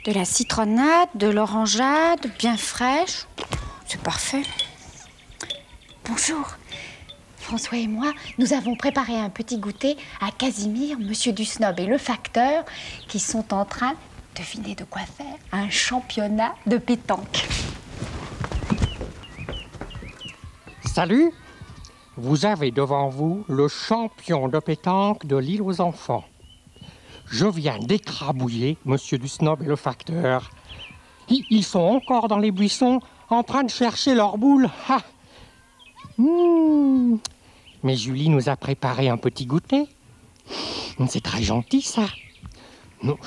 de la citronnade, de l'orangeade, bien fraîche. C'est parfait. Bonjour. François et moi, nous avons préparé un petit goûter à Casimir, Monsieur du Snob et le facteur qui sont en train, devinez de quoi faire, un championnat de pétanque. Salut! Vous avez devant vous le champion de pétanque de l'île aux enfants. Je viens d'écrabouiller Monsieur du Snob et le facteur. Ils sont encore dans les buissons en train de chercher leur boule. Ah. Mais Julie nous a préparé un petit goûter. C'est très gentil, ça. Non,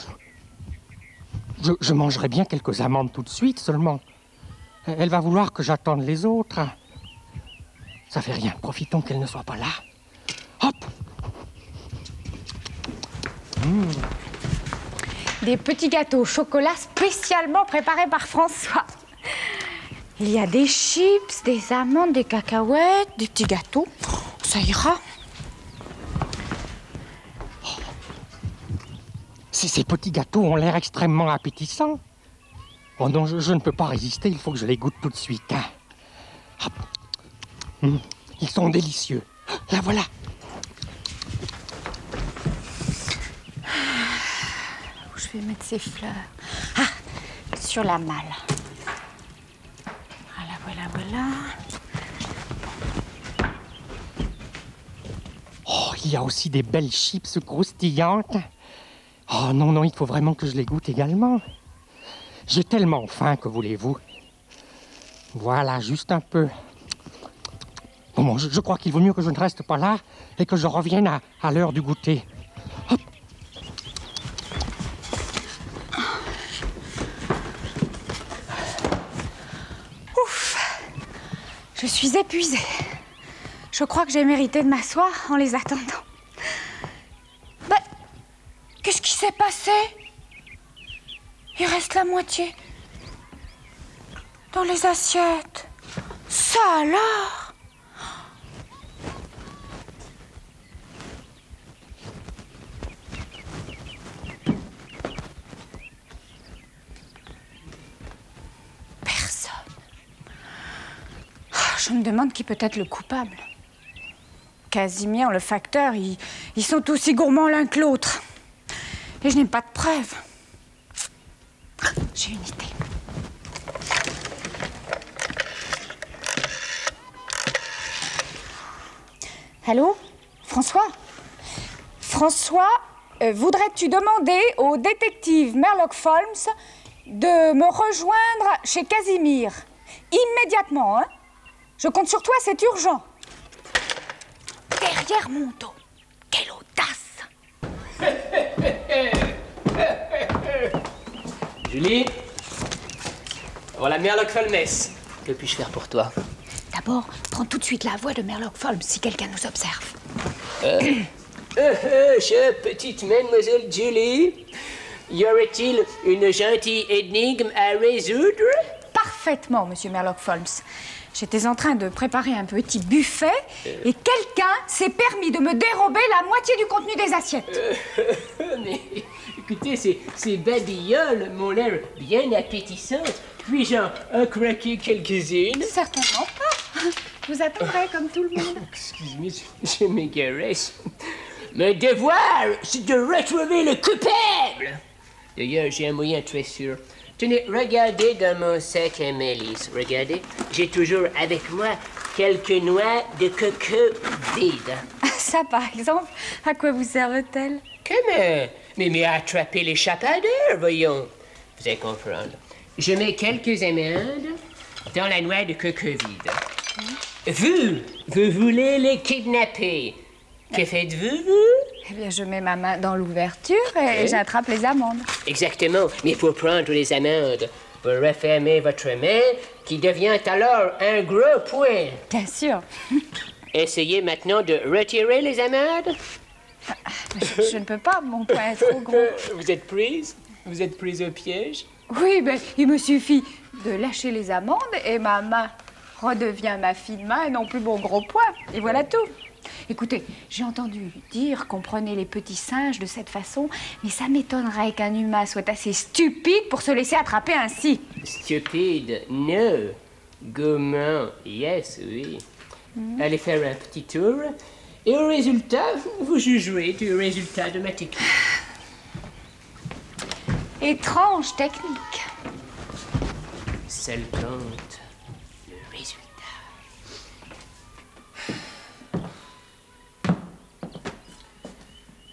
je mangerai bien quelques amandes tout de suite seulement. Elle va vouloir que j'attende les autres. Ça fait rien, profitons qu'elle ne soit pas là. Hop! Des petits gâteaux au chocolat spécialement préparés par François. Il y a des chips, des amandes, des cacahuètes, des petits gâteaux. Ça ira. Ces petits gâteaux ont l'air extrêmement appétissants. Oh non, je ne peux pas résister, il faut que je les goûte tout de suite. Hop. Ils sont délicieux. La voilà. Où je vais mettre ces fleurs? Ah, sur la malle. Voilà. Oh, il y a aussi des belles chips croustillantes. Oh non, il faut vraiment que je les goûte également. J'ai tellement faim, que voulez-vous? Voilà, juste un peu. Bon, je crois qu'il vaut mieux que je ne reste pas là et que je revienne à l'heure du goûter. Hop. Ouf! Je suis épuisée. Je crois que j'ai mérité de m'asseoir en les attendant. Ben, qu'est-ce qui s'est passé? Il reste la moitié dans les assiettes. Ça alors? Personne. Je me demande qui peut être le coupable. Casimir, le facteur, ils sont aussi gourmands l'un que l'autre. Et je n'ai pas de preuves. J'ai une idée. Allô? François? François, voudrais-tu demander au détective Sherlock Holmes de me rejoindre chez Casimir? Immédiatement, hein? Je compte sur toi, c'est urgent. Derrière mon dos. Quelle audace! Julie, voilà Sherlock Holmes. Que puis-je faire pour toi? D'abord, prends tout de suite la voix de Sherlock Holmes si quelqu'un nous observe. Chère petite mademoiselle Julie, y aurait-il une gentille énigme à résoudre? Parfaitement, monsieur Sherlock Holmes. J'étais en train de préparer un petit buffet et quelqu'un s'est permis de me dérober la moitié du contenu des assiettes. Mais écoutez, ces babioles m'ont l'air bien appétissantes. Puis-je en croquer quelques-unes? Certainement pas. Je vous attendrai comme tout le monde. Excusez-moi, je m'égarais. Mon devoir, c'est de retrouver le coupable. D'ailleurs, j'ai un moyen très sûr. Tenez, regardez dans mon sac à malice. Regardez, j'ai toujours avec moi quelques noix de coco vides. Ça, par exemple, à quoi vous servent-elles? Comment? Mais attraper l'échappateur, voyons. Vous allez comprendre. Je mets quelques amandes dans la noix de coco vide. Vous voulez les kidnapper. Que faites-vous, vous? Eh bien, je mets ma main dans l'ouverture et j'attrape les amandes. Exactement. Mais pour prendre les amandes, vous refermez votre main, qui devient alors un gros poing. Bien sûr. Essayez maintenant de retirer les amandes. Je ne peux pas, mon poing est trop gros. Vous êtes prise? Vous êtes prise au piège? Oui, ben, il me suffit de lâcher les amandes et ma main redevient ma fine main et non plus mon gros poing. Et voilà tout. Écoutez, j'ai entendu dire qu'on prenait les petits singes de cette façon, mais ça m'étonnerait qu'un humain soit assez stupide pour se laisser attraper ainsi. Stupide, no. Gourmand, yes, oui. Allez faire un petit tour, et au résultat, vous jugerez du résultat de ma technique. Étrange technique. Seul compte le résultat.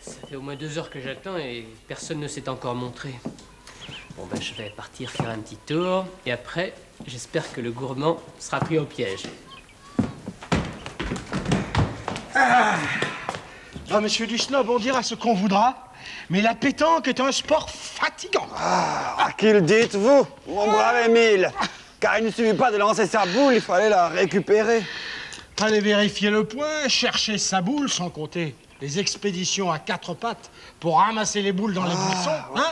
Ça fait au moins 2 heures que j'attends et personne ne s'est encore montré. Bon ben je vais partir faire un petit tour et après j'espère que le gourmand sera pris au piège. Ah, monsieur du Snob, on dira ce qu'on voudra, mais la pétanque est un sport fatigant. À qui le dites-vous, mon brave Émile? Car il ne suffit pas de lancer sa boule, il fallait la récupérer. Allez vérifier le point, chercher sa boule, sans compter les expéditions à 4 pattes pour ramasser les boules dans les buissons. Hein?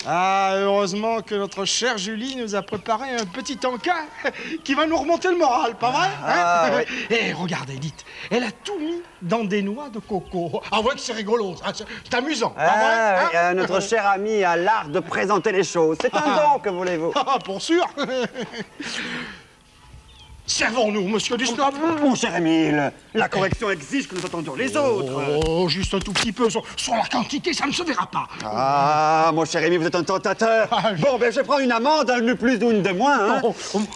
Ah, heureusement que notre chère Julie nous a préparé un petit encas qui va nous remonter le moral, pas vrai? Hein? Oui. Et regardez, dites, elle a tout mis dans des noix de coco. Ah ouais que c'est rigolo, c'est amusant, pas vrai? Oui, notre cher ami a l'art de présenter les choses. C'est un don, que voulez-vous? Ah, pour sûr. Servons-nous, monsieur du Snob. Mon cher Émile, la correction exige que nous attendions les autres. Oh, juste un tout petit peu. Sur la quantité, ça ne se verra pas. Ah, mon cher Émile, vous êtes un tentateur. Bon, ben je prends une amende, un de plus ou une de moins. Hein.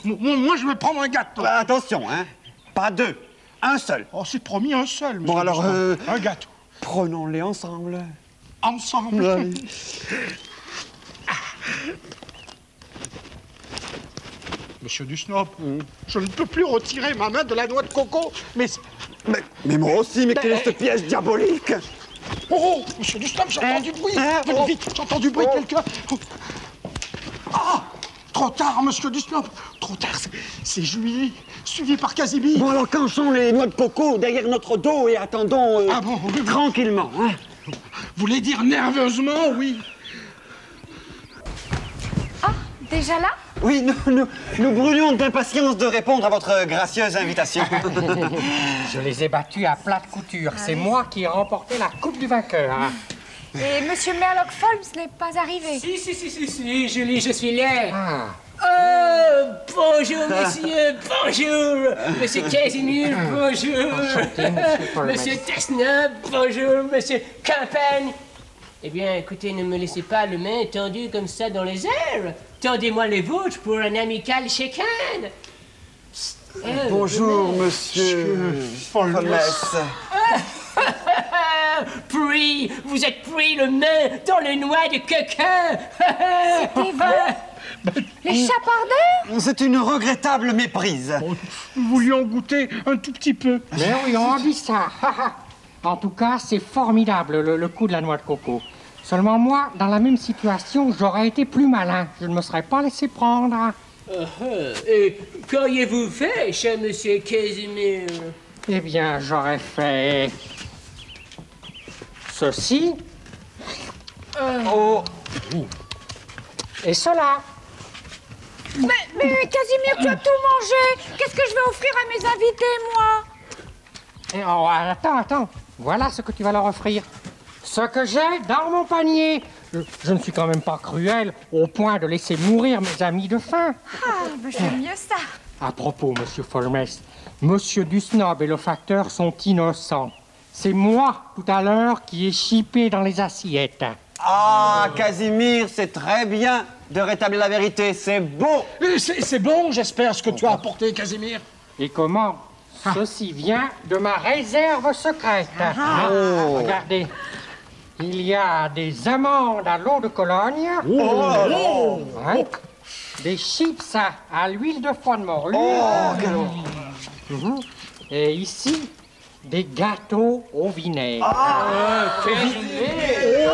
Moi, je vais prendre un gâteau. Attention, hein. Pas 2, un seul. Oh, c'est promis, un seul, monsieur. Bon, alors, un gâteau. Prenons-les ensemble. Ensemble. Oui. Monsieur du Snob, je ne peux plus retirer ma main de la noix de coco, mais moi aussi, mais quel est ce piège diabolique? Oh, monsieur du Snob, j'entends du bruit. Venez vite, j'entends du bruit, quelqu'un. Ah, trop tard, monsieur du Snob. Trop tard, c'est Julie, suivi par Casimir. Bon, alors canchons les noix de coco derrière notre dos et attendons tranquillement. Hein. Vous voulez dire nerveusement, oui. Ah, déjà là? Oui, nous brûlions d'impatience de répondre à votre gracieuse invitation. Je les ai battus à plate couture. C'est moi qui ai remporté la coupe du vainqueur. Hein. Et monsieur Sherlock Holmes n'est pas arrivé? Si, Julie, je suis là. Ah. Oh, bonjour, monsieur, bonjour. Monsieur Casimir, bonjour. Monsieur Tesna, bonjour. Monsieur Campagne. Eh bien, écoutez, ne me laissez pas les mains tendues comme ça dans les airs. Tendez-moi les vôtres pour un amical chacun. Bonjour, monsieur Holmes. Pris, vous êtes pris le main dans les noix de coco. C'était vous? Les chapardeurs? C'est une regrettable méprise. Nous voulions goûter un tout petit peu. Mais oui, on dit ça. En tout cas, c'est formidable, le coup de la noix de coco. Seulement moi, dans la même situation, j'aurais été plus malin. Je ne me serais pas laissé prendre. Et qu'auriez-vous fait, cher monsieur Casimir? Eh bien, j'aurais fait... ceci. Et cela. Mais Casimir, tu as tout mangé. Qu'est-ce que je vais offrir à mes invités, moi? Et oh, attends. Voilà ce que tu vas leur offrir. Ce que j'ai dans mon panier. Je ne suis quand même pas cruel au point de laisser mourir mes amis de faim. Ah, ben j'aime mieux ça. À propos, monsieur Holmes, monsieur Dusnob et le facteur sont innocents. C'est moi, tout à l'heure, qui ai chipé dans les assiettes. Ah, Casimir, c'est très bien de rétablir la vérité. C'est beau. C'est bon, j'espère, ce que tu as apporté, Casimir. Et comment? Ceci vient de ma réserve secrète. Regardez. Il y a des amandes à l'eau de Cologne. Hein? Des chips à l'huile de foie de morue. Et ici, des gâteaux au vinaigre. Casimir.